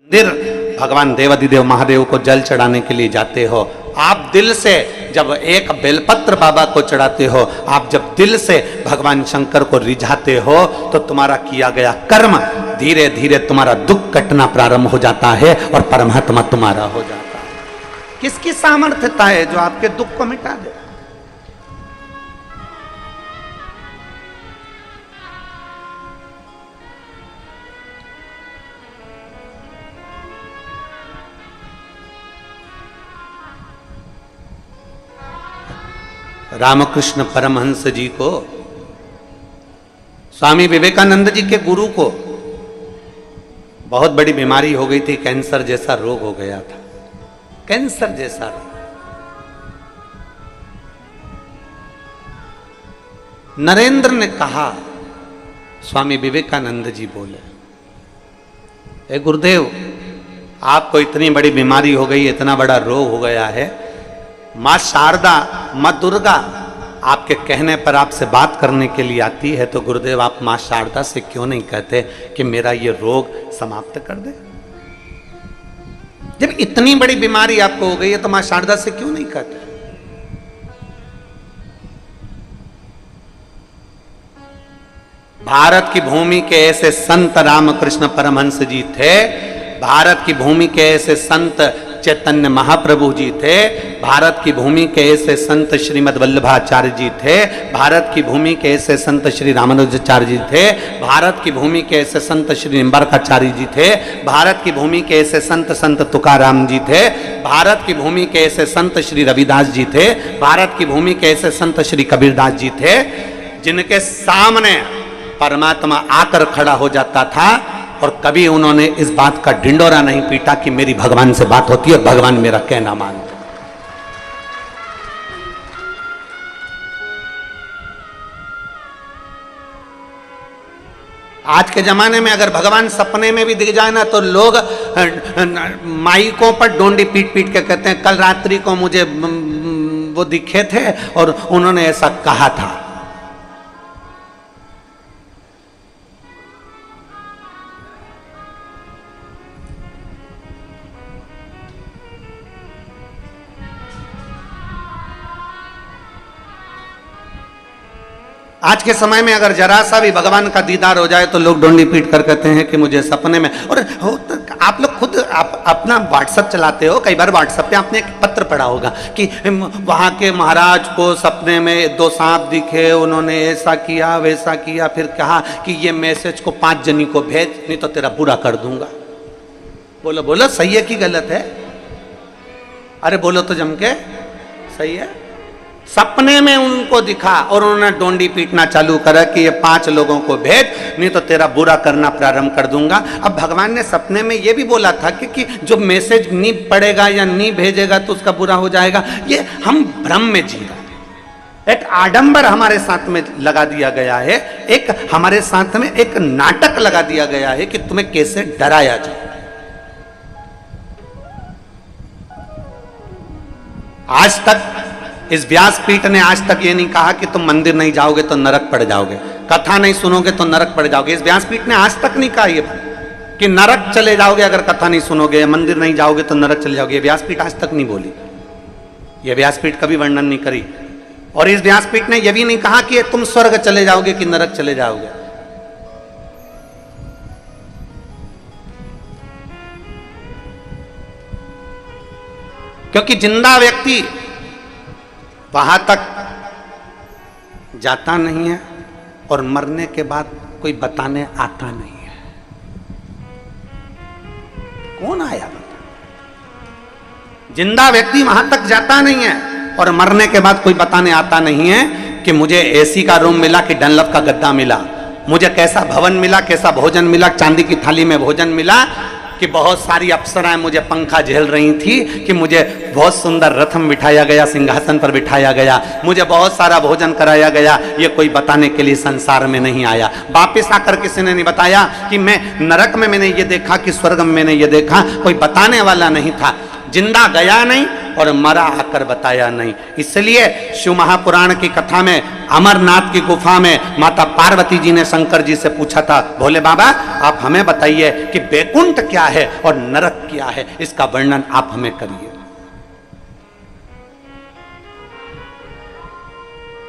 मंदिर भगवान देवाधिदेव महादेव को जल चढ़ाने के लिए जाते हो, आप दिल से जब एक बेलपत्र बाबा को चढ़ाते हो, आप जब दिल से भगवान शंकर को रिझाते हो, तो तुम्हारा किया गया कर्म धीरे धीरे तुम्हारा दुख कटना प्रारंभ हो जाता है और परमात्मा तुम्हारा हो जाता है। किसकी सामर्थ्यता है जो आपके दुख को मिटा दे? रामकृष्ण परमहंस जी को, स्वामी विवेकानंद जी के गुरु को बहुत बड़ी बीमारी हो गई थी, कैंसर जैसा रोग हो गया था, कैंसर जैसा रोग। नरेंद्र ने कहा, स्वामी विवेकानंद जी बोले, ए गुरुदेव, आपको इतनी बड़ी बीमारी हो गई, इतना बड़ा रोग हो गया है, माँ शारदा, माँ दुर्गा आपके कहने पर आपसे बात करने के लिए आती है, तो गुरुदेव आप माँ शारदा से क्यों नहीं कहते कि मेरा ये रोग समाप्त कर दे? जब इतनी बड़ी बीमारी आपको हो गई है तो माँ शारदा से क्यों नहीं कहते? भारत की भूमि के ऐसे संत रामकृष्ण परमहंस जी थे, भारत की भूमि के ऐसे संत चैतन्य महाप्रभु जी थे, भारत की भूमि के ऐसे संत श्रीमद वल्लभाचार्य जी थे, भारत की भूमि के ऐसे संत श्री रामानुजाचार्य जी थे, भारत की भूमि के ऐसे संत श्री निम्बार्काचार्य जी थे, भारत की भूमि के ऐसे संत तुकाराम जी थे, भारत की भूमि के ऐसे संत श्री रविदास जी थे, भारत की भूमि के ऐसे संत श्री कबीरदास जी थे, जिनके सामने परमात्मा आकर खड़ा हो जाता था और कभी उन्होंने इस बात का ढिंडोरा नहीं पीटा कि मेरी भगवान से बात होती है और भगवान मेरा कहना मानते। आज के जमाने में अगर भगवान सपने में भी दिख जाए ना, तो लोग माइकों पर डोंडी पीट पीट के कहते हैं, कल रात्रि को मुझे वो दिखे थे और उन्होंने ऐसा कहा था। आज के समय में अगर जरा सा भी भगवान का दीदार हो जाए तो लोग डोंडी पीट कर कहते हैं कि मुझे सपने में। और आप लोग खुद अपना व्हाट्सएप चलाते हो, कई बार व्हाट्सएप पे आपने एक पत्र पढ़ा होगा कि वहाँ के महाराज को सपने में 2 सांप दिखे, उन्होंने ऐसा किया वैसा किया, फिर कहा कि ये मैसेज को 5 जनी को भेज, नहीं तो तेरा बुरा कर दूंगा। बोलो बोलो, सही है कि गलत है? अरे बोलो तो जम के, सही है। सपने में उनको दिखा और उन्होंने डोंडी पीटना चालू करा कि ये 5 लोगों को भेज, नहीं तो तेरा बुरा करना प्रारंभ कर दूंगा। अब भगवान ने सपने में ये भी बोला था कि जो मैसेज नहीं पढ़ेगा या नहीं भेजेगा तो उसका बुरा हो जाएगा। ये हम भ्रम में जी रहे हैं, एक आडंबर हमारे साथ में लगा दिया गया है, एक हमारे साथ में एक नाटक लगा दिया गया है कि तुम्हें कैसे डराया जाए। आज तक इस व्यासपीठ ने आज तक ये नहीं कहा कि तुम मंदिर नहीं जाओगे तो नरक पड़ जाओगे, कथा नहीं सुनोगे तो नरक पड़ जाओगे। इस व्यासपीठ ने आज तक नहीं कहा ये कि नरक चले जाओगे अगर कथा नहीं सुनोगे, या मंदिर नहीं जाओगे तो नरक चले जाओगे। ये व्यासपीठ आज तक नहीं बोली, ये व्यासपीठ कभी वर्णन नहीं करी। और इस व्यासपीठ ने यह भी नहीं कहा कि तुम स्वर्ग चले जाओगे कि नरक चले जाओगे। क्योंकि जिंदा व्यक्ति वहां तक जाता नहीं है और मरने के बाद कोई बताने आता नहीं है। कौन आया बता? जिंदा व्यक्ति वहां तक जाता नहीं है और मरने के बाद कोई बताने आता नहीं है कि मुझे एसी का रूम मिला कि डनलप का गद्दा मिला, मुझे कैसा भवन मिला, कैसा भोजन मिला, चांदी की थाली में भोजन मिला, कि बहुत सारी अप्सराएं मुझे पंखा झेल रही थी, कि मुझे बहुत सुंदर रथ में बिठाया गया, सिंहासन पर बिठाया गया, मुझे बहुत सारा भोजन कराया गया। ये कोई बताने के लिए संसार में नहीं आया। वापिस आकर किसी ने नहीं बताया कि मैं नरक में मैंने ये देखा कि स्वर्ग में मैंने ये देखा, कोई बताने वाला नहीं था। जिंदा गया नहीं और मरा आकर बताया नहीं। इसलिए शिव महापुराण की कथा में अमरनाथ की गुफा में माता पार्वती जी ने शंकर जी से पूछा था, भोले बाबा आप हमें बताइए कि बैकुंठ क्या है और नरक क्या है, इसका वर्णन आप हमें करिए।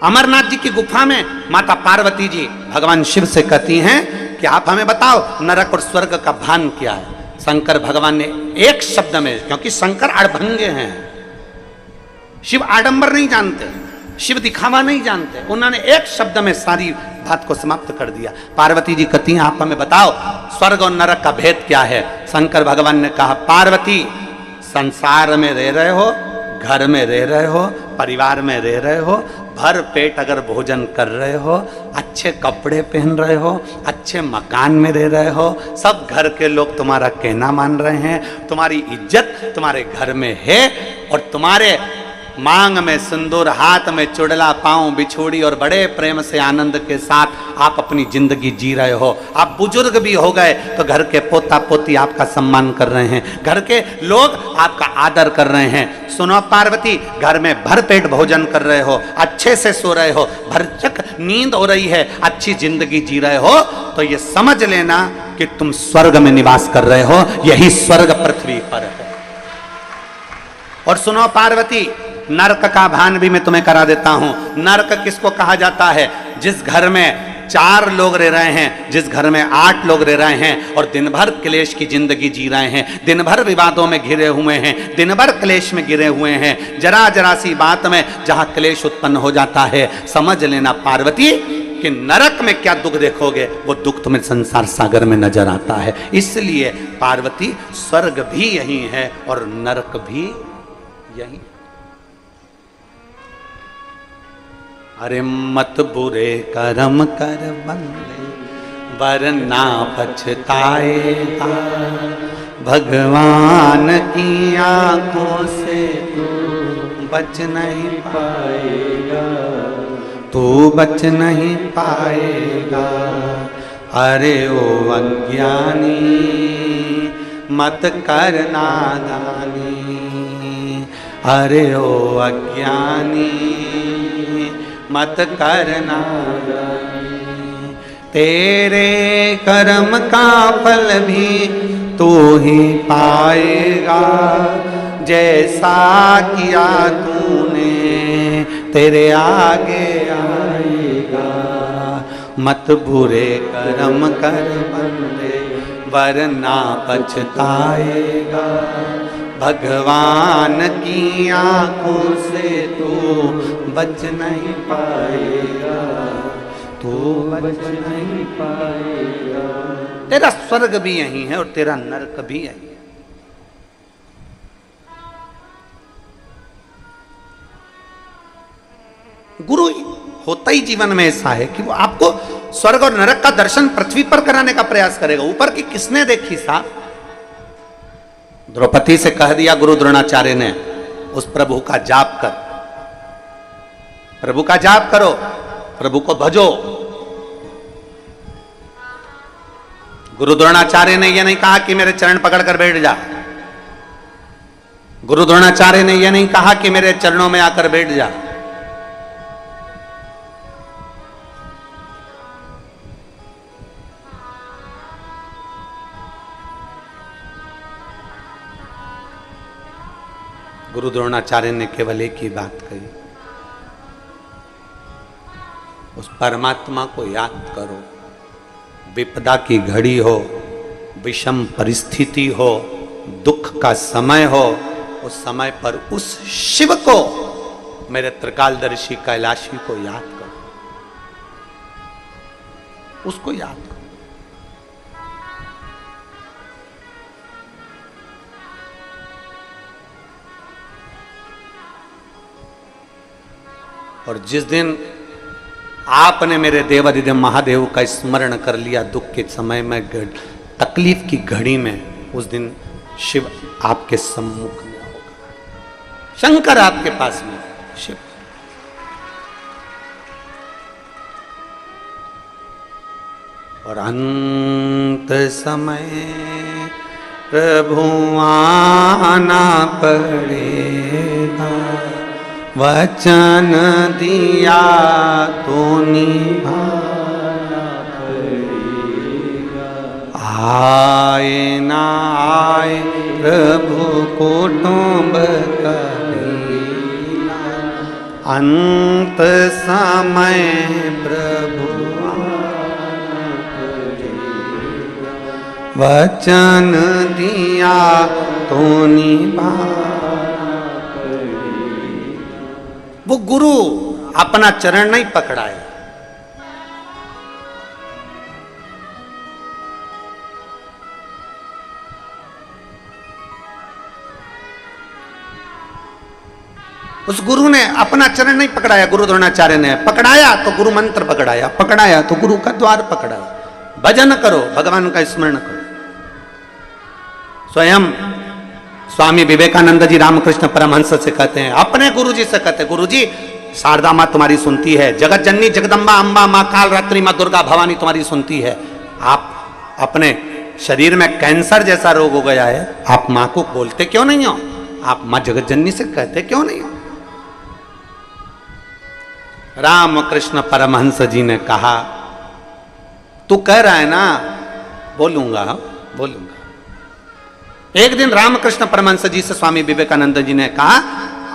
अमरनाथ जी की गुफा में माता पार्वती जी भगवान शिव से कहती हैं कि आप हमें बताओ नरक और स्वर्ग का भान क्या है। शंकर भगवान ने एक शब्द में, क्योंकि शंकर अड़भंगे हैं, शिव आडंबर नहीं जानते, शिव दिखावा नहीं जानते, उन्होंने एक शब्द में सारी बात को समाप्त कर दिया। पार्वती जी कहती हैं आप हमें बताओ स्वर्ग और नरक का भेद क्या है। शंकर भगवान ने कहा, पार्वती संसार में रह रहे हो, घर में रह रहे हो, परिवार में रह रहे हो, भर पेट अगर भोजन कर रहे हो, अच्छे कपड़े पहन रहे हो, अच्छे मकान में रह रहे हो, सब घर के लोग तुम्हारा कहना मान रहे हैं, तुम्हारी इज्जत तुम्हारे घर में है और तुम्हारे मांग में सिंदूर, हाथ में चुड़ला, पांव बिछोड़ी और बड़े प्रेम से आनंद के साथ आप अपनी जिंदगी जी रहे हो। आप बुजुर्ग भी हो गए तो घर के पोता पोती आपका सम्मान कर रहे हैं, घर के लोग आपका आदर कर रहे हैं। सुनो पार्वती, घर में भरपेट भोजन कर रहे हो, अच्छे से सो रहे हो, भरचक नींद हो रही है, अच्छी जिंदगी जी रहे हो, तो ये समझ लेना कि तुम स्वर्ग में निवास कर रहे हो, यही स्वर्ग पृथ्वी पर है। और सुनो पार्वती, नरक का भान भी मैं तुम्हें करा देता हूं। नरक किसको कहा जाता है? जिस घर में 4 लोग रह रहे हैं, जिस घर में 8 लोग रह रहे हैं और दिन भर क्लेश की जिंदगी जी रहे हैं, दिन भर विवादों में घिरे हुए हैं, दिन भर क्लेश में घिरे हुए हैं, जरा जरा सी बात में जहां क्लेश उत्पन्न हो जाता है, समझ लेना पार्वती कि नरक में क्या दुख देखोगे, वो दुख तुम्हें संसार सागर में नजर आता है। इसलिए पार्वती, स्वर्ग भी यही है और नरक भी यही। अरे मत बुरे कर्म कर बंदे, वरना पछताएगा, भगवान की आंखों से तू बच नहीं पाएगा, तू बच नहीं पाएगा। अरे ओ अज्ञानी मत कर नादानी, अरे ओ अज्ञानी मत करना, तेरे कर्म का फल भी तू ही पाएगा, जैसा किया तूने तेरे आगे आएगा। मत बुरे कर्म कर बंदे, वरना पछताएगा, भगवान की आंखों से तू बच नहीं पाएगा, तू बच नहीं पाएगा। तेरा स्वर्ग भी यही है और तेरा नरक भी यही है। गुरु होता ही जीवन में ऐसा है कि वो आपको स्वर्ग और नरक का दर्शन पृथ्वी पर कराने का प्रयास करेगा। ऊपर की किसने देखी साहब? द्रौपदी से कह दिया गुरु द्रोणाचार्य ने, उस प्रभु का जाप कर, प्रभु का जाप करो, प्रभु को भजो। गुरु द्रोणाचार्य ने यह नहीं कहा कि मेरे चरण पकड़कर बैठ जा, गुरु द्रोणाचार्य ने यह नहीं कहा कि मेरे चरणों में आकर बैठ जा। गुरु द्रोणाचार्य ने केवल एक ही बात कही, उस परमात्मा को याद करो। विपदा की घड़ी हो, विषम परिस्थिति हो, दुख का समय हो, उस समय पर उस शिव को, मेरे त्रिकालदर्शी कैलाशी को याद करो, उसको याद करो। और जिस दिन आपने मेरे देवाधिदेव महादेव का स्मरण कर लिया दुख के समय में, तकलीफ की घड़ी में, उस दिन शिव आपके सम्मुख में होगा, शंकर आपके पास में, शिव। और अंत समय प्रभु आना पड़े वचन दिया तो निभाना पड़ेगा। आए ना आए प्रभु कुटुंब कबीला, अंत समय प्रभु वचन दिया तो निभाना। वो गुरु अपना चरण नहीं पकड़ाए, उस गुरु ने अपना चरण नहीं पकड़ाया, गुरु द्रोणाचार्य ने पकड़ाया तो गुरु मंत्र पकड़ाया, पकड़ाया तो गुरु का द्वार पकड़ा। भजन करो, भगवान का स्मरण करो। स्वयं स्वामी विवेकानंद जी रामकृष्ण परमहंस से कहते हैं, अपने गुरु जी से कहते हैं, गुरु जी शारदा माँ तुम्हारी सुनती है, जगत जननी जगदम्बा अम्बा माँ काल रात्रि माँ दुर्गा भवानी तुम्हारी सुनती है। आप अपने शरीर में कैंसर जैसा रोग हो गया है, आप माँ को बोलते क्यों नहीं हो? आप माँ जगत जननी से कहते क्यों नहीं हो? रामकृष्ण परमहंस जी ने कहा, तू कह रहा है ना, बोलूंगा बोलूंगा। एक दिन रामकृष्ण परमहंस जी से स्वामी विवेकानंद जी ने कहा,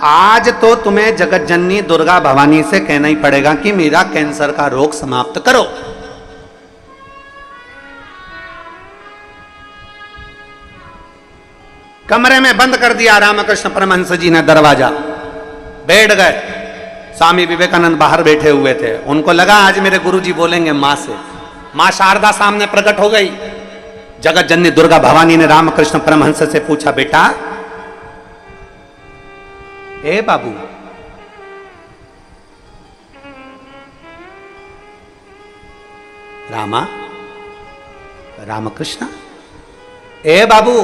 आज तो तुम्हें जगत जननी दुर्गा भवानी से कहना ही पड़ेगा कि मेरा कैंसर का रोग समाप्त करो। कमरे में बंद कर दिया रामकृष्ण परमहंस जी ने दरवाजा, बैठ गए। स्वामी विवेकानंद बाहर बैठे हुए थे, उनको लगा आज मेरे गुरुजी बोलेंगे मां से। मां शारदा सामने प्रकट हो गई। जगत जननी दुर्गा भवानी ने रामकृष्ण परमहंस से पूछा, बेटा ए बाबू, रामा रामकृष्ण, ए बाबू।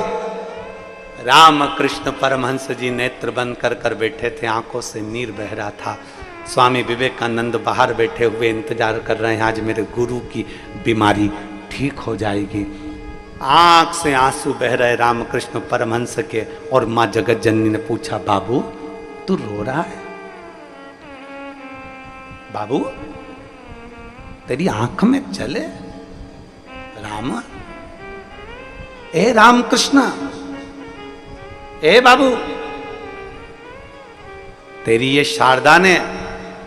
रामकृष्ण परमहंस जी नेत्र बंद कर बैठे थे, आंखों से नीर बह रहा था। स्वामी विवेकानंद बाहर बैठे हुए इंतजार कर रहे हैं, आज मेरे गुरु की बीमारी ठीक हो जाएगी। आंख से आंसू बह रहे रामकृष्ण परमहंस के। और मां जगत जननी ने पूछा, बाबू तू रो रहा है? बाबू तेरी आंख में चले? राम, ए रामकृष्ण, ए बाबू, तेरी ये शारदा ने,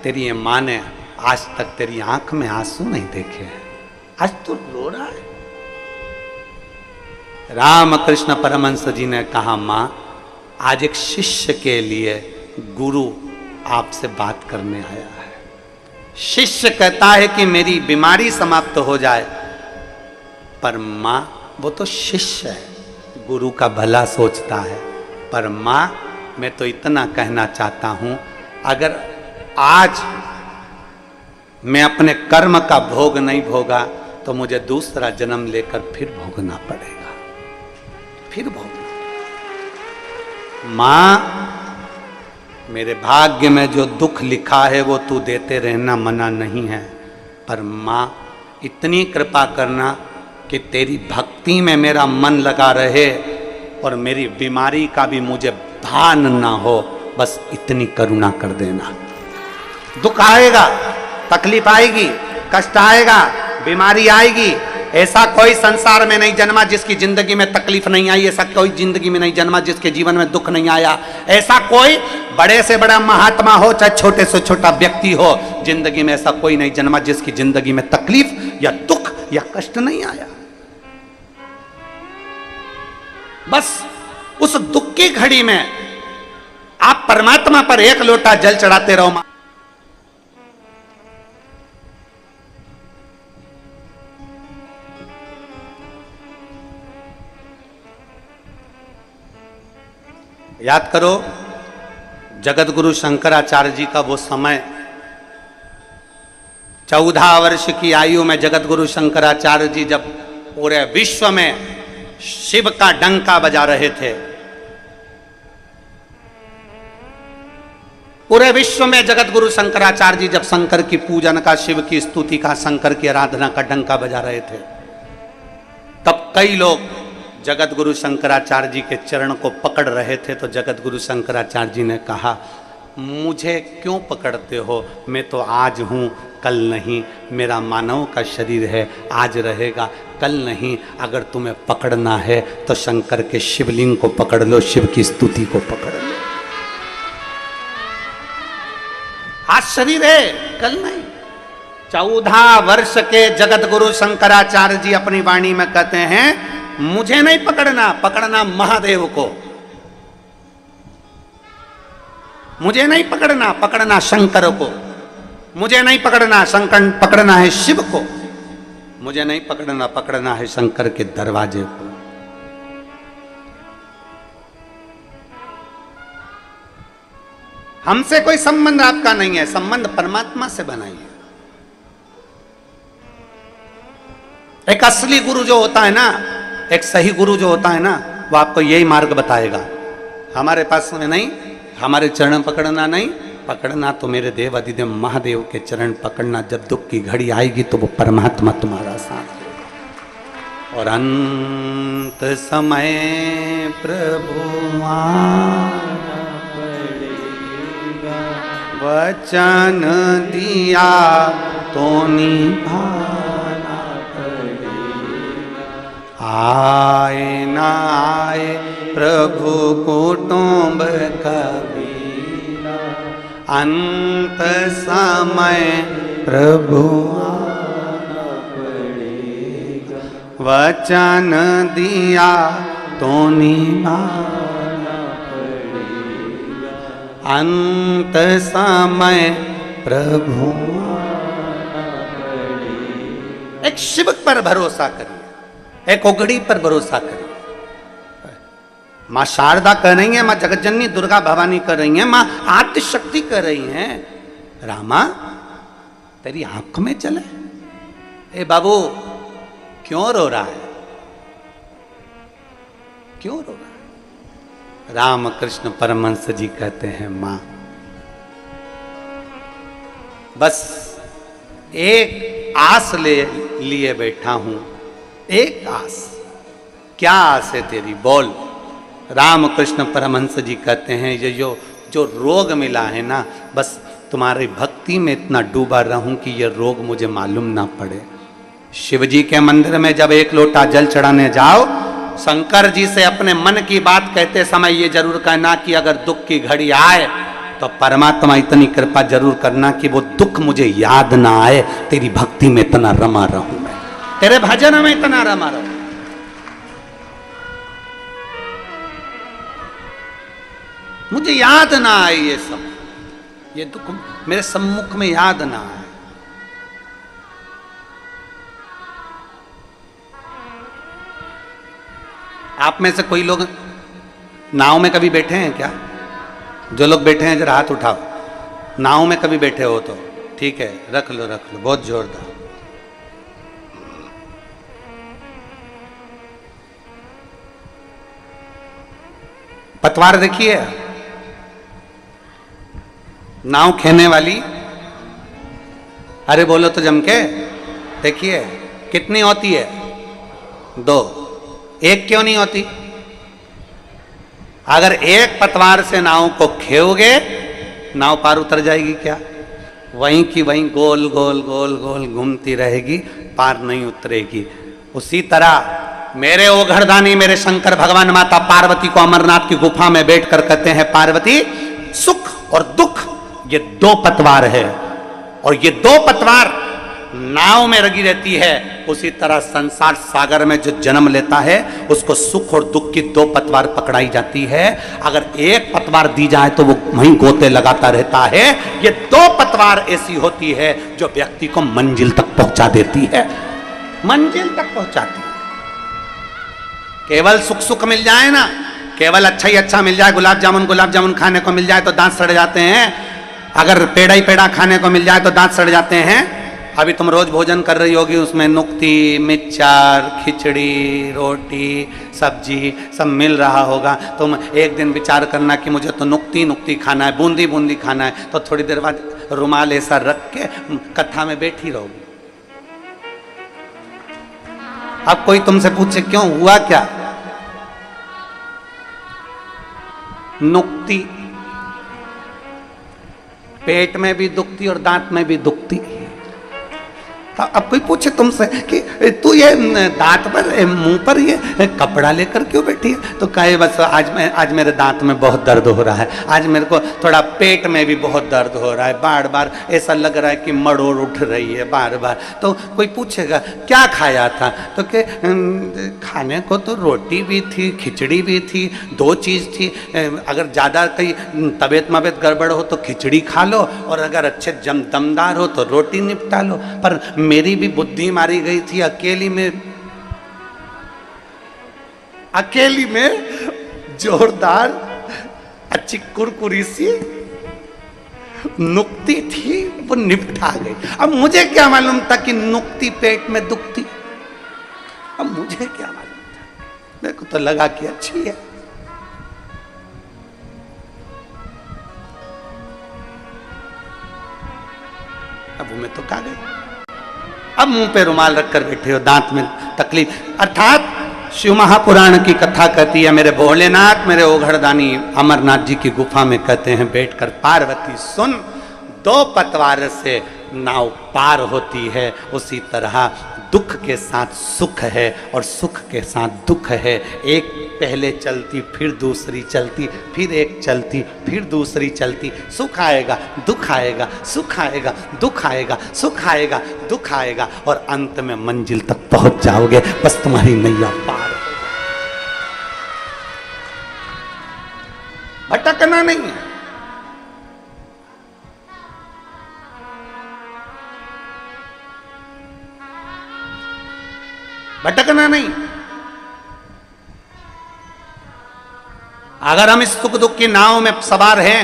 तेरी ये मां ने आज तक तेरी आंख में आंसू नहीं देखे हैं, आज तू रो रहा है? रामकृष्ण परमहंस जी ने कहा, मां आज एक शिष्य के लिए गुरु आपसे बात करने आया है। शिष्य कहता है कि मेरी बीमारी समाप्त हो जाए, पर मां वो तो शिष्य है, गुरु का भला सोचता है। पर मां मैं तो इतना कहना चाहता हूं, अगर आज मैं अपने कर्म का भोग नहीं भोगा तो मुझे दूसरा जन्म लेकर फिर भोगना पड़ेगा, फिर भोगना। मां मेरे भाग्य में जो दुख लिखा है वो तू देते रहना मना नहीं है, पर मां इतनी कृपा करना कि तेरी भक्ति में मेरा मन लगा रहे और मेरी बीमारी का भी मुझे भान ना हो, बस इतनी करुणा कर देना। दुख आएगा, तकलीफ आएगी, कष्ट आएगा, बीमारी आएगी, ऐसा कोई संसार में नहीं जन्मा जिसकी जिंदगी में तकलीफ नहीं आई, ऐसा कोई जिंदगी में नहीं जन्मा जिसके जीवन में दुख नहीं आया, ऐसा कोई बड़े से बड़ा महात्मा हो चाहे छोटे से छोटा व्यक्ति हो, जिंदगी में ऐसा कोई नहीं जन्मा जिसकी जिंदगी में तकलीफ या दुख या कष्ट नहीं आया। बस उस दुख की घड़ी में आप परमात्मा पर एक लोटा जल चढ़ाते रहो। याद करो जगत गुरु शंकराचार्य जी का वो समय, 14 वर्ष की आयु में जगत गुरु शंकराचार्य जी जब पूरे विश्व में शिव का डंका बजा रहे थे, पूरे विश्व में जगत गुरु शंकराचार्य जी जब शंकर की पूजन का, शिव की स्तुति का, शंकर की आराधना का डंका बजा रहे थे, तब कई लोग जगत गुरु शंकराचार्य जी के चरण को पकड़ रहे थे। तो जगत गुरु शंकराचार्य जी ने कहा मुझे क्यों पकड़ते हो? मैं तो आज हूँ कल नहीं, मेरा मानव का शरीर है, आज रहेगा कल नहीं। अगर तुम्हें पकड़ना है तो शंकर के शिवलिंग को पकड़ लो, शिव की स्तुति को पकड़ लो। आज शरीर है, कल नहीं। 14 वर्ष के जगत गुरु शंकराचार्य जी अपनी वाणी में कहते हैं, मुझे नहीं पकड़ना, पकड़ना महादेव को। मुझे नहीं पकड़ना, पकड़ना शंकर को। मुझे नहीं पकड़ना, शंकर पकड़ना है शिव को। मुझे नहीं पकड़ना, पकड़ना है शंकर के दरवाजे को। हमसे कोई संबंध आपका नहीं है, संबंध परमात्मा से बनाइए। एक असली गुरु जो होता है ना, एक सही गुरु जो होता है ना, वो आपको यही मार्ग बताएगा। हमारे पास में नहीं, हमारे चरण पकड़ना नहीं, पकड़ना तो मेरे देव अधिदेव महादेव के चरण पकड़ना। जब दुख की घड़ी आएगी तो वो परमात्मा तुम्हारा साथ देगा। और अंत समय प्रभु आना पड़ेगा, वचन दिया तो निभाना पड़ेगा। आए ना आए प्रभु कुटुंब कबीरा, अंत समय प्रभु आना पड़ेगा, वचन दिया तो निभाना पड़ेगा। अंत समय प्रभु आना पड़ेगा। एक शिव पर भरोसा करिए, एक ओगड़ी पर भरोसा करिए। माँ शारदा कर रही है, माँ जगतजननी दुर्गा भवानी कर रही है, माँ आद्य शक्ति कर रही है। रामा तेरी आंख में चले, ए बाबू क्यों रो रहा है? क्यों रो रहा है? रामकृष्ण परमहंस जी कहते हैं, माँ बस एक आस लिए बैठा हूं, एक आस। क्या आस है तेरी, बोल। रामकृष्ण परमहंस जी कहते हैं, ये जो रोग मिला है ना, बस तुम्हारी भक्ति में इतना डूबा रहूं कि ये रोग मुझे मालूम ना पड़े। शिव जी के मंदिर में जब एक लोटा जल चढ़ाने जाओ, शंकर जी से अपने मन की बात कहते समय ये जरूर कहना कि अगर दुख की घड़ी आए तो परमात्मा इतनी कृपा जरूर करना कि वो दुख मुझे याद ना आए, तेरी भक्ति में इतना रमा रहूं, मैं तेरे भजन में इतना रमा रहूं। मुझे याद ना आए ये सब, ये दुख मेरे सम्मुख में याद ना आए। आप में से कोई लोग नाव में कभी बैठे हैं क्या? जो लोग बैठे हैं जरा हाथ उठाओ। नाव में कभी बैठे हो तो ठीक है, रख लो रख लो, बहुत जोरदार। पतवार देखिए, नाव खेने वाली, अरे बोलो तो जम के देखिए कितनी होती है? 2। एक क्यों नहीं होती? अगर एक पतवार से नाव को खेओगे, नाव पार उतर जाएगी क्या? वहीं की वहीं गोल गोल गोल गोल घूमती रहेगी, पार नहीं उतरेगी। उसी तरह मेरे ओघरदानी मेरे शंकर भगवान माता पार्वती को अमरनाथ की गुफा में बैठकर कहते हैं, पार्वती सुख और दुख ये 2 पतवार है, और ये 2 पतवार नाव में लगी रहती है। उसी तरह संसार सागर में जो जन्म लेता है उसको सुख और दुख की 2 पतवार पकड़ाई जाती है। अगर एक पतवार दी जाए तो वो वहीं गोते लगाता रहता है। ये 2 पतवार ऐसी होती है जो व्यक्ति को मंजिल तक पहुंचा देती है, मंजिल तक पहुंचाती है। केवल सुख सुख मिल जाए ना, केवल अच्छा ही अच्छा मिल जाए, गुलाब जामुन खाने को मिल जाए तो दांत सड़ जाते हैं। अगर पेड़ा ही पेड़ा खाने को मिल जाए तो दांत सड़ जाते हैं। अभी तुम रोज भोजन कर रही होगी, उसमें नुक्ती, मिक्सचर, खिचड़ी, रोटी, सब्जी सब मिल रहा होगा। तुम एक दिन विचार करना कि मुझे तो नुक्ती खाना है, बूंदी बूंदी खाना है, तो थोड़ी देर बाद रुमाल ऐसा रख के कथा में बैठी रहोगी। अब कोई तुमसे पूछे क्यों हुआ क्या? नुक्ती पेट में भी दुखती और दांत में भी दुखती। तो अब कोई पूछे तुमसे कि तू ये दांत पर मुंह पर ये कपड़ा लेकर क्यों बैठी है, तो कहे बस आज मेरे दांत में बहुत दर्द हो रहा है, आज मेरे को थोड़ा पेट में भी बहुत दर्द हो रहा है, बार बार ऐसा लग रहा है कि मड़ोड़ उठ रही है बार बार। तो कोई पूछेगा क्या खाया था, तो के खाने को तो रोटी भी थी, खिचड़ी भी थी, दो चीज़ थी। अगर ज़्यादा कहीं तबीयत मबीयत गड़बड़ हो तो खिचड़ी खा लो, और अगर अच्छे दमदार हो तो रोटी निपटा लो। पर मेरी भी बुद्धि मारी गई थी, अकेली में जोरदार अच्छी कुरकुरी सी नुक्ती थी, वो निपटा गई। अब मुझे क्या मालूम था कि नुक्ती पेट में दुखती, अब मुझे क्या मालूम था, मेरे को तो लगा कि अच्छी है। अब वो मैं तो खा गई। अब मुंह पे रुमाल रखकर बैठे हो, दांत में तकलीफ। अर्थात शिव महापुराण की कथा कहती है, मेरे भोलेनाथ, मेरे ओघड़दानी अमरनाथ जी की गुफा में कहते हैं बैठकर, पार्वती सुन, दो पतवार से नाव पार होती है, उसी तरह दुख के साथ सुख है और सुख के साथ दुख है। एक पहले चलती, फिर दूसरी चलती, फिर एक चलती, फिर दूसरी चलती। सुख आएगा, दुख आएगा, सुख आएगा, दुख आएगा, सुख आएगा, दुख आएगा, और अंत में मंजिल तक पहुंच जाओगे। बस तुम्हारी नैया पार हो, भटकना नहीं है। भटकना नहीं। अगर हम इस सुख दुख की नाव में सवार हैं,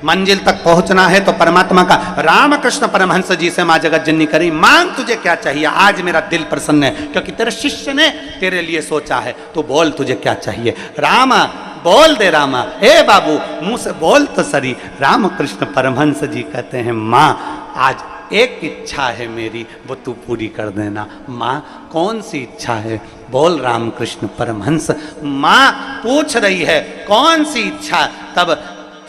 मंजिल तक पहुंचना है तो परमात्मा का, रामकृष्ण परमहंस जी से मां जगत जननी करी, मांग तुझे क्या चाहिए, आज मेरा दिल प्रसन्न है क्योंकि तेरे शिष्य ने तेरे लिए सोचा है, तो बोल तुझे क्या चाहिए। रामा बोल दे, रामा, हे बाबू मुंह से बोल तो सरी। रामकृष्ण परमहंस जी कहते हैं, मां आज एक इच्छा है मेरी, वो तू पूरी कर देना। माँ कौन सी इच्छा है, बोल रामकृष्ण परमहंस। माँ पूछ रही है कौन सी इच्छा। तब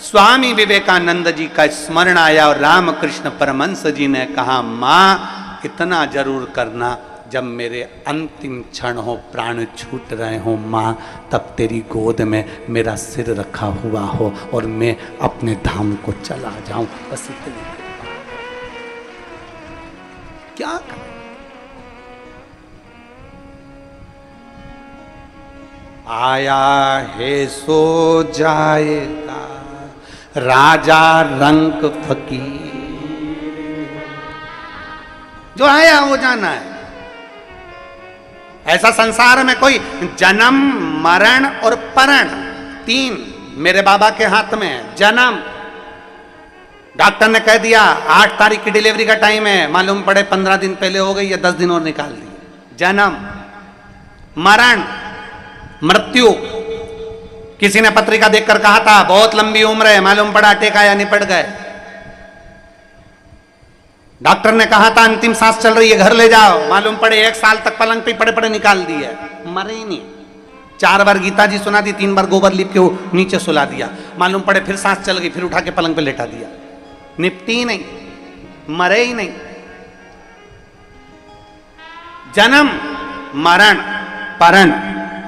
स्वामी विवेकानंद जी का स्मरण आया और रामकृष्ण परमहंस जी ने कहा, माँ इतना जरूर करना, जब मेरे अंतिम क्षण हो, प्राण छूट रहे हो माँ, तब तेरी गोद में मेरा सिर रखा हुआ हो और मैं अपने धाम को चला जाऊं। बस इतनी क्या करें। आया है सो जाएगा राजा रंग फकीर, जो आया वो जाना है। ऐसा संसार में कोई जन्म, मरण और परण, तीन मेरे बाबा के हाथ में है। जन्म, डॉक्टर ने कह दिया 8 तारीख की डिलीवरी का टाइम है, मालूम पड़े 15 दिन पहले हो गई या 10 दिन और निकाल दी। जन्म, मरण, मृत्यु। किसी ने पत्रिका देखकर कहा था बहुत लंबी उम्र है, मालूम पड़ा टेका या निपट गए। डॉक्टर ने कहा था अंतिम सांस चल रही है, घर ले जाओ, मालूम पड़े 1 साल तक पलंग पे पड़े पड़े निकाल दिए, मरे ही नहीं। 4 बार गीता जी सुना दी, 3 बार गोबर लिप के नीचे सुला दिया, मालूम पड़े फिर सांस चल गई, फिर उठा के पलंग पे लेटा दिया, निपटी नहीं, मरे ही नहीं। जन्म, मरण, परण,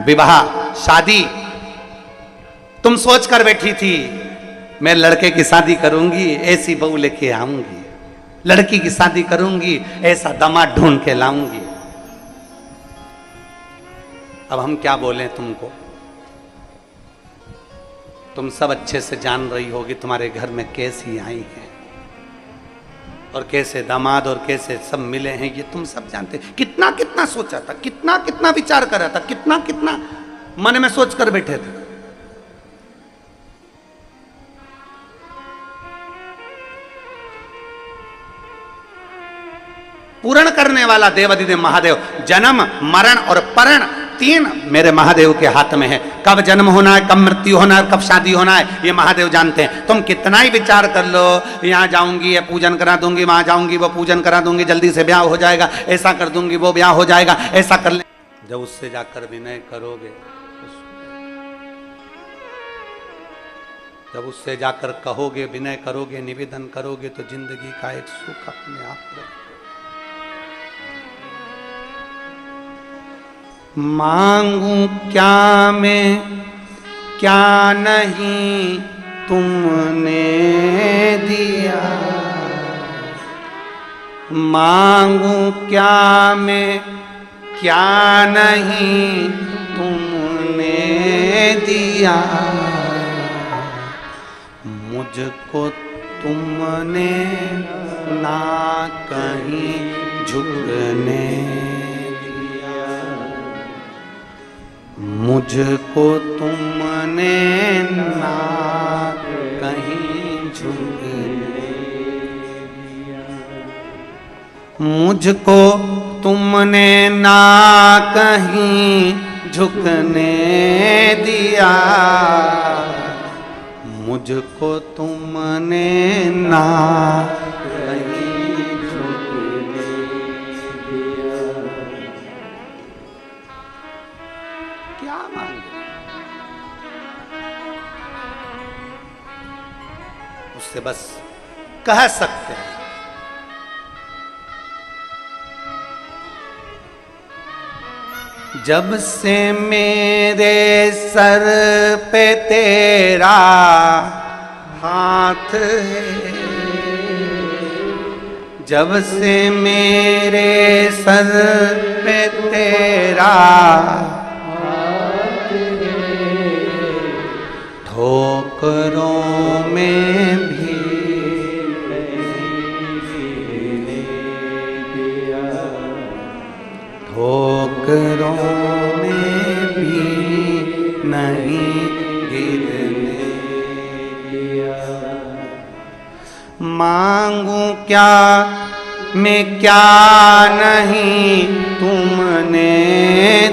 विवाह, शादी। तुम सोच कर बैठी थी मैं लड़के की शादी करूंगी, ऐसी बहू लेके आऊंगी, लड़की की शादी करूंगी, ऐसा दामाद ढूंढ के लाऊंगी। अब हम क्या बोलें तुमको, तुम सब अच्छे से जान रही होगी तुम्हारे घर में कैसी आई है और कैसे दामाद और कैसे सब मिले हैं, ये तुम सब जानते। कितना कितना सोचा था, कितना कितना विचार करा था, कितना कितना मन में सोच कर बैठे थे। पूर्ण करने वाला देवाधिदेव महादेव, जन्म, मरण और परण, 3 मेरे महादेव के हाथ में है। कब जन्म होना है, कब मृत्यु होना है, कब शादी होना है, ये महादेव जानते हैं। तुम कितना ही विचार कर लो, यहाँ जाऊंगी ये पूजन करा दूंगी, वहां जाऊंगी वो पूजन करा दूंगी, जल्दी से ब्याह हो जाएगा, ऐसा कर दूंगी वो ब्याह हो जाएगा, ऐसा कर ले। जब उससे जाकर विनय करोगे, जब उससे जाकर कहोगे, विनय करोगे, निवेदन करोगे तो जिंदगी का एक सुख अपने आप मांगू क्या मैं क्या नहीं तुमने दिया, मांगू क्या मैं क्या नहीं तुमने दिया, मुझको तुमने ना कहीं झुकने दिया, मुझको तुमने ना कहीं झुकने दिया, मुझको तुमने ना कहीं झुकने दिया, मुझको तुमने ना कहीं झुकने दिया। क्या मांगे? उससे बस कह सकते हैं जब से मेरे सर पे तेरा हाथ है, जब से मेरे सर पे तेरा हाथ है, ठोकरों में भी ठोकरों में भी नहीं गिरने दिया, मांगू क्या मैं क्या नहीं तुमने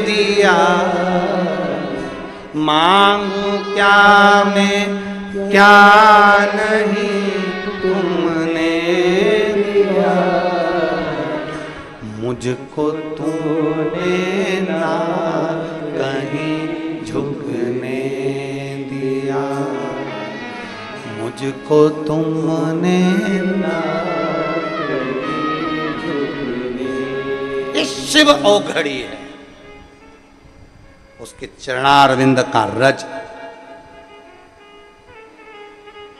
दिया, मांगू क्या मैं क्या नहीं तुमने दिया, मुझको तुमने ना कहीं झुकने दिया, मुझको तुमने ना कहीं झुकने। ये शिव औघड़ी है, उसके चरणारविंद का रज,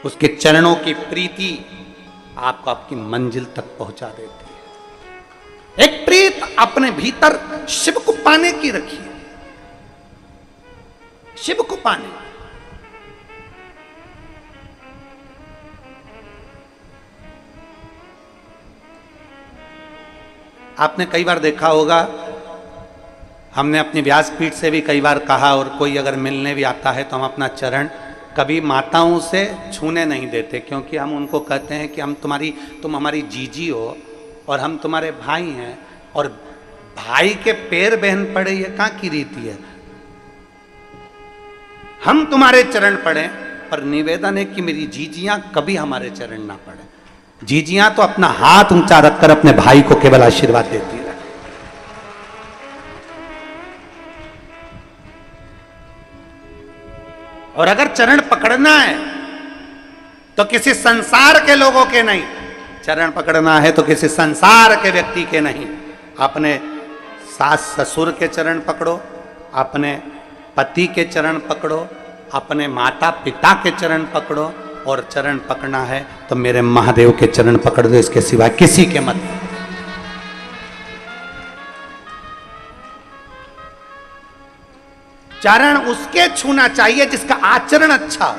उसके चरणों की प्रीति आपको आपकी मंजिल तक पहुंचा देती है। एक प्रीत अपने भीतर शिव को पाने की रखी है, शिव को पाने। आपने कई बार देखा होगा, हमने अपनी व्यासपीठ से भी कई बार कहा, और कोई अगर मिलने भी आता है तो हम अपना चरण कभी माताओं से छूने नहीं देते, क्योंकि हम उनको कहते हैं कि तुम हमारी जीजी हो और हम तुम्हारे भाई हैं, और भाई के पैर बहन पड़े ये कहाँ की रीति है। हम तुम्हारे चरण पड़े, पर निवेदन है कि मेरी जीजियां कभी हमारे चरण ना पड़े। जीजियां तो अपना हाथ ऊंचा रखकर अपने भाई को केवल आशीर्वाद देती रहे। और अगर चरण पकड़ना है तो किसी संसार के लोगों के नहीं, चरण पकड़ना है तो किसी संसार के व्यक्ति के नहीं। अपने सास ससुर के चरण पकड़ो, अपने पति के चरण पकड़ो, अपने माता पिता के चरण पकड़ो, और चरण पकड़ना है तो मेरे महादेव के चरण पकड़ दो, इसके सिवा किसी के मत। चरण उसके छूना चाहिए जिसका आचरण अच्छा हो,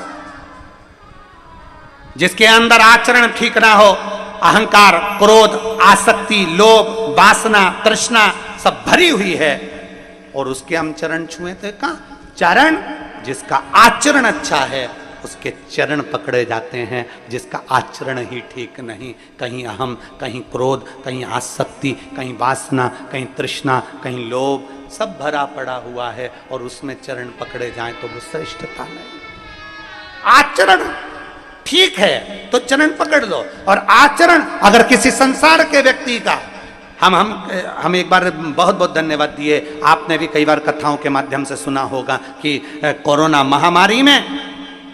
जिसके अंदर आचरण ठीक ना हो, अहंकार, क्रोध, आसक्ति, लोभ, वासना, तृष्णा सब भरी हुई है, और उसके हम चरण छुए थे। कहां? चरण जिसका आचरण अच्छा है उसके चरण पकड़े जाते हैं, जिसका आचरण ही ठीक नहीं, कहीं अहम, कहीं क्रोध, कहीं आसक्ति, कहीं वासना, कहीं तृष्णा, कहीं लोभ, सब भरा पड़ा हुआ है, और उसमें चरण पकड़े जाएं तो वो श्रेष्ठता नहीं। आचरण ठीक है तो चरण पकड़ लो, और आचरण अगर किसी संसार के व्यक्ति का, हम एक बार बहुत बहुत धन्यवाद दिए। आपने भी कई बार कथाओं के माध्यम से सुना होगा कि कोरोना महामारी में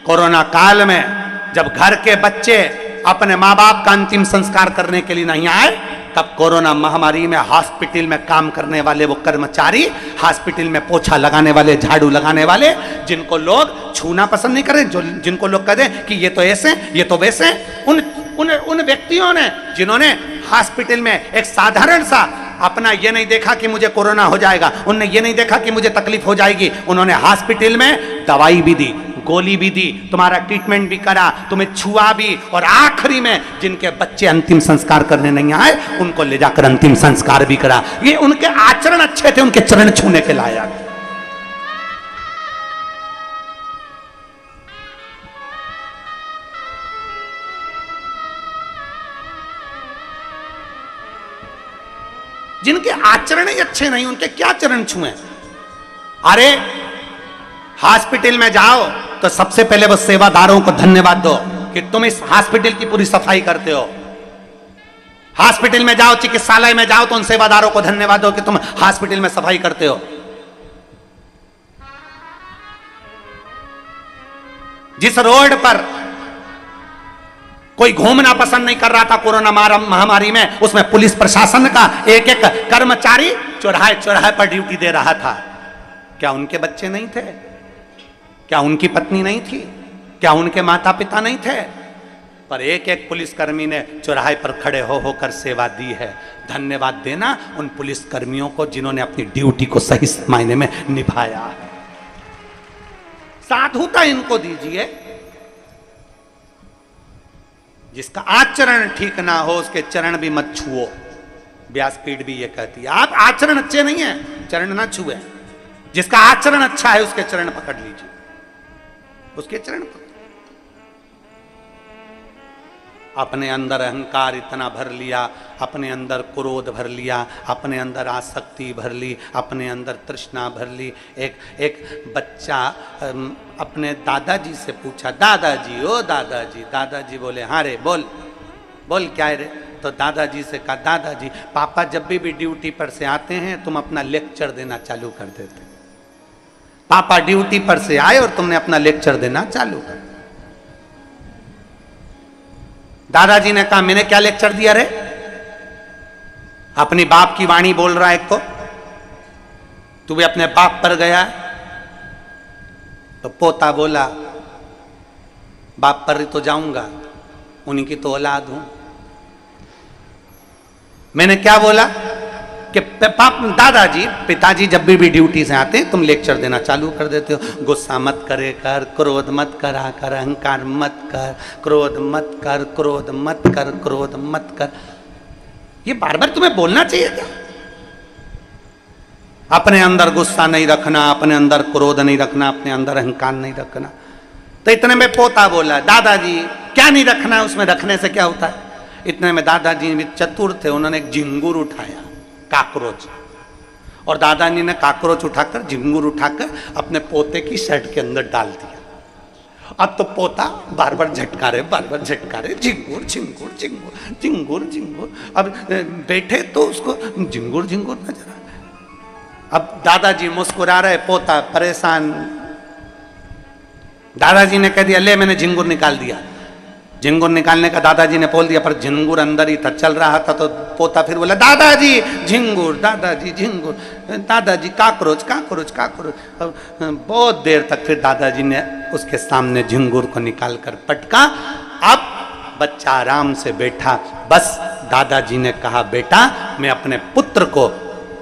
कोरोना काल में जब घर के बच्चे अपने माँ बाप का अंतिम संस्कार करने के लिए नहीं आए, तब कोरोना महामारी में हॉस्पिटल में काम करने वाले वो कर्मचारी, हॉस्पिटल में पोछा लगाने वाले, झाड़ू लगाने वाले, जिनको लोग छूना पसंद नहीं करें, जो जिनको लोग कहते हैं कि ये तो ऐसे, ये तो वैसे, उन व्यक्तियों ने, जिन्होंने हॉस्पिटल में एक साधारण सा अपना ये नहीं देखा कि मुझे कोरोना हो जाएगा, उन्होंने ये नहीं देखा कि मुझे तकलीफ हो जाएगी, उन्होंने हॉस्पिटल में दवाई भी दी, गोली भी दी, तुम्हारा ट्रीटमेंट भी करा, तुम्हें छुआ भी, और आखिरी में जिनके बच्चे अंतिम संस्कार करने नहीं आए उनको ले जाकर अंतिम संस्कार भी करा। ये उनके आचरण अच्छे थे, उनके चरण छूने के लायक। जिनके आचरण ही अच्छे नहीं, उनके क्या चरण छुए? अरे हॉस्पिटल में जाओ तो सबसे पहले वो सेवादारों को धन्यवाद दो कि तुम इस हॉस्पिटल की पूरी सफाई करते हो। हॉस्पिटल में जाओ, चिकित्सालय में जाओ तो उन सेवादारों को धन्यवाद दो कि तुम हॉस्पिटल में सफाई करते हो। जिस रोड पर कोई घूमना पसंद नहीं कर रहा था कोरोना महामारी में, उसमें पुलिस प्रशासन का एक एक कर्मचारी चौराहे चौराहे पर ड्यूटी दे रहा था। क्या उनके बच्चे नहीं थे? क्या उनकी पत्नी नहीं थी? क्या उनके माता पिता नहीं थे? पर एक एक पुलिसकर्मी ने चौराहे पर खड़े हो होकर सेवा दी है। धन्यवाद देना उन पुलिसकर्मियों को जिन्होंने अपनी ड्यूटी को सही मायने में निभाया है। साधुता इनको दीजिए। जिसका आचरण ठीक ना हो उसके चरण भी मत छुओ। व्यासपीठ भी ये कहती है, आप आचरण अच्छे नहीं है, चरण ना छुए। जिसका आचरण अच्छा है उसके चरण पकड़ लीजिए, उसके चरण पकड़। अपने अंदर अहंकार इतना भर लिया, अपने अंदर क्रोध भर लिया, अपने अंदर आसक्ति भर ली, अपने अंदर तृष्णा भर ली। एक बच्चा अपने दादाजी से पूछा, दादाजी ओ दादाजी। दादाजी बोले, हाँ रे बोल बोल क्या है रे? तो दादाजी से कहा, दादाजी पापा जब भी ड्यूटी पर से आते हैं तुम अपना लेक्चर देना चालू कर देते। पापा ड्यूटी पर से आए और तुमने अपना लेक्चर देना चालू कर। दादाजी ने कहा, मैंने क्या लेक्चर दिया रे? अपनी बाप की वाणी बोल रहा है एक तू भी अपने बाप पर गया। तो पोता बोला, बाप पर तो जाऊंगा, उन्हीं की तो औलाद हूं। मैंने क्या बोला कि दादाजी पिताजी जब भी ड्यूटी से आते हैं तुम लेक्चर देना चालू कर देते हो। गुस्सा मत करे कर, क्रोध मत करा कर, अहंकार मत कर, क्रोध मत कर, क्रोध मत कर, क्रोध मत कर। ये बार बार तुम्हें बोलना चाहिए क्या? अपने अंदर गुस्सा नहीं रखना, अपने अंदर क्रोध नहीं रखना, अपने अंदर अहंकार नहीं रखना। तो इतने में पोता बोला, दादाजी क्या नहीं रखना है, उसमें रखने से क्या होता है? इतने में दादाजी भी चतुर थे, उन्होंने एक झिंगुर उठाया, काकरोच, और दादाजी ने काकरोच उठाकर, झिंगुर उठाकर अपने पोते की शर्ट के अंदर डाल दिया। अब तो पोता बार बार झटका रहे, झिंगुर झिंगुर झिंगुर झिंगुर झिंगुर। अब बैठे तो उसको झिंगुर झिंगुर नजर आ रहा। अब दादाजी मुस्कुरा रहे, पोता परेशान। दादाजी ने कह दिया, ले मैंने झिंगुर निकाल दिया। झिंगुर निकालने का दादाजी ने बोल दिया, पर झिंगुर अंदर ही था, चल रहा था। तो पोता फिर बोला, दादाजी झिंगुर, दादाजी झिंगुर, दादाजी काकरोच काकरोच काकरोच। बहुत देर तक फिर दादाजी ने उसके सामने झिंगुर को निकाल कर पटका। अब बच्चा आराम से बैठा। बस दादाजी ने कहा, बेटा मैं अपने पुत्र को,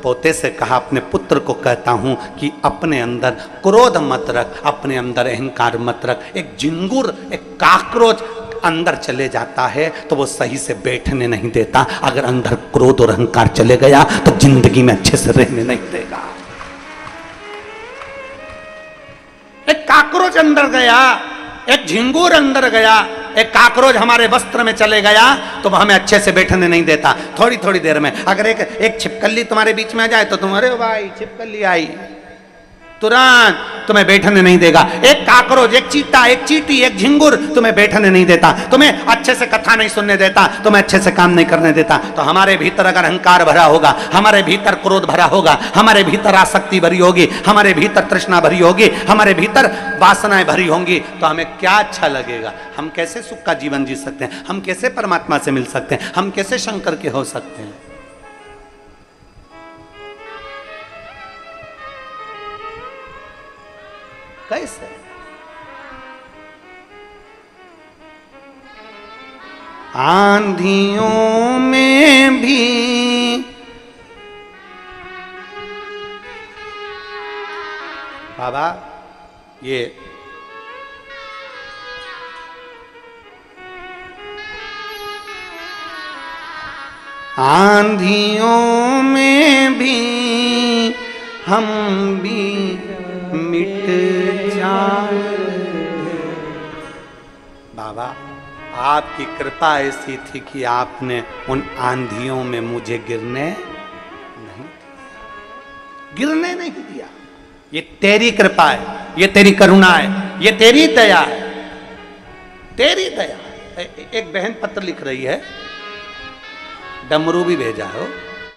पोते से कहा, अपने पुत्र को कहता हूं कि अपने अंदर क्रोध मत रख, अपने अंदर अहंकार मत रख। एक झिंगुर, एक काकरोच अंदर चले जाता है तो वो सही से बैठने नहीं देता। अगर अंदर क्रोध और अहंकार चले गया तो जिंदगी में अच्छे से रहने नहीं देगा। एक काकरोच अंदर गया, एक झिंगुर अंदर गया, एक काकरोच हमारे वस्त्र में चले गया तो हमें अच्छे से बैठने नहीं देता। थोड़ी थोड़ी देर में अगर एक छिपकली तुम्हारे बीच में आ जाए तो तुम, अरे भाई छिपकली आई, तुरंत तुम्हें बैठने नहीं देगा। एक काकरोच, एक चीता, एक चींटी, एक झिंगुर तुम्हें बैठने नहीं देता, तुम्हें अच्छे से कथा नहीं सुनने देता, तुम्हें अच्छे से काम नहीं करने देता। तो हमारे भीतर अगर अहंकार भरा होगा, हमारे भीतर क्रोध भरा होगा, हमारे भीतर आसक्ति भरी होगी, हमारे भीतर तृष्णा भरी होगी, हमारे भीतर वासनाएं भरी होंगी, तो हमें क्या अच्छा लगेगा? हम कैसे सुख का जीवन जी सकते हैं? हम कैसे परमात्मा से मिल सकते हैं? हम कैसे शंकर के हो सकते हैं? कैसे? आंधियों में भी बाबा, ये आंधियों में भी हम भी मिट जाए। बाबा, आपकी कृपा ऐसी थी कि आपने उन आंधियों में मुझे गिरने नहीं दिया। ये तेरी कृपा है, ये तेरी करुणा है, ये तेरी दया है, तेरी दया। एक बहन पत्र लिख रही है, डमरू भी भेजा हो।